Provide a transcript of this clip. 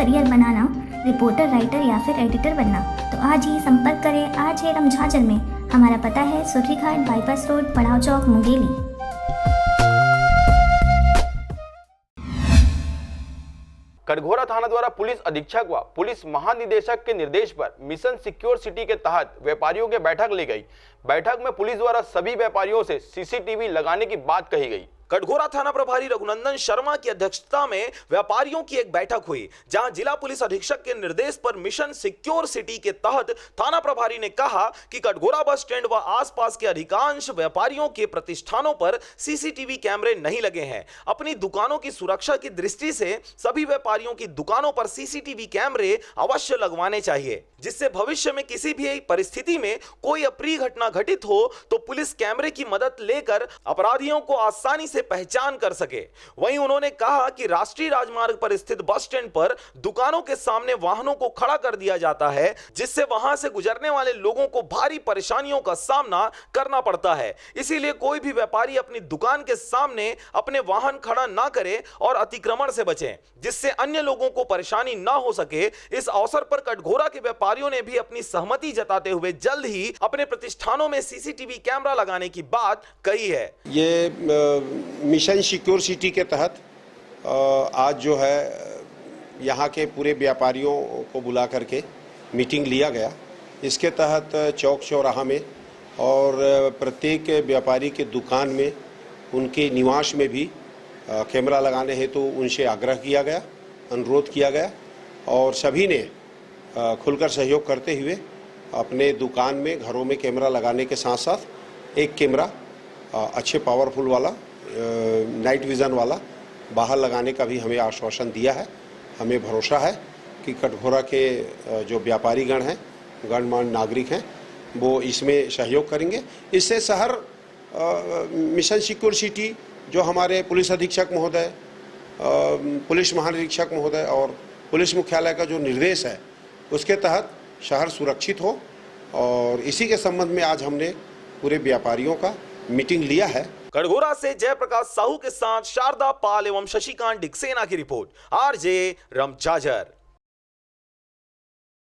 Career बनाना, reporter, writer या फिर editor बनना, तो आज ही संपर्क करें आज है रमझाजर में। हमारा पता है सुर्रीघाट बाईपास रोड, पड़ाव चौक, मुंगेली। कटघोरा थाना द्वारा पुलिस अधीक्षक व पुलिस महानिदेशक के निर्देश पर मिशन सिक्योर सिटी के तहत व्यापारियों की बैठक ली गई। बैठक में पुलिस द्वारा सभी व्यापारियों से सीसीटीवी लगाने की बात कही गई। कटघोरा थाना प्रभारी रघुनंदन शर्मा की अध्यक्षता में व्यापारियों की एक बैठक हुई, जहां जिला पुलिस अधीक्षक के निर्देश पर मिशन सिक्योर सिटी के तहत थाना प्रभारी ने कहा कि कटघोरा बस स्टैंड व आसपास के अधिकांश व्यापारियों के प्रतिष्ठानों पर सीसीटीवी कैमरे नहीं लगे हैं। अपनी दुकानों की सुरक्षा की दृष्टि से सभी व्यापारियों की दुकानों पर सीसीटीवी कैमरे अवश्य लगवाने चाहिए, जिससे भविष्य में किसी भी परिस्थिति में कोई अप्रिय घटना घटित हो तो पुलिस कैमरे की मदद लेकर अपराधियों को आसानी से पहचान कर सके। वहीं उन्होंने कहा कि राष्ट्रीय राजमार्ग पर स्थित बस स्टैंड पर दुकानों के सामने वाहनों को खड़ा कर दिया जाता है, जिससे वहां से गुजरने वाले लोगों को भारी परेशानियों का सामना करना पड़ता है। इसीलिए कोई भी व्यापारी अपनी दुकान के सामने अपने वाहन खड़ा ना करे और अतिक्रमण से बचें, जिससे अन्य लोगों को परेशानी ना हो सके। इस अवसर पर कटघोरा के व्यापारियों ने भी अपनी सहमति जताते हुए जल्द ही अपने प्रतिष्ठानों में सीसीटीवी कैमरा लगाने की बात कही है। ये मिशन सिक्योर सिटी के तहत आज जो है यहाँ के पूरे व्यापारियों को बुला करके मीटिंग लिया गया। इसके तहत चौक चौराहा में और प्रत्येक व्यापारी के दुकान में, उनके निवास में भी कैमरा लगाने हेतु उनसे आग्रह किया गया, अनुरोध किया गया और सभी ने खुलकर सहयोग करते हुए अपने दुकान में, घरों में कैमरा लगाने के साथ साथ एक कैमरा अच्छे पावरफुल वाला नाइट विज़न वाला बाहर लगाने का भी हमें आश्वासन दिया है। हमें भरोसा है कि कटघोरा के जो व्यापारीगण हैं, गणमान्य नागरिक हैं, वो इसमें सहयोग करेंगे। इससे शहर मिशन सिक्योर सिटी जो हमारे पुलिस अधीक्षक महोदय, पुलिस महानिरीक्षक महोदय और पुलिस मुख्यालय का जो निर्देश है, उसके तहत शहर सुरक्षित हो, और इसी के संबंध में आज हमने पूरे व्यापारियों का मीटिंग लिया है। कटघोरा से जयप्रकाश साहू के साथ शारदा पाल एवं शशिकांत डिक्सेना की रिपोर्ट, आरजे रमझाजर।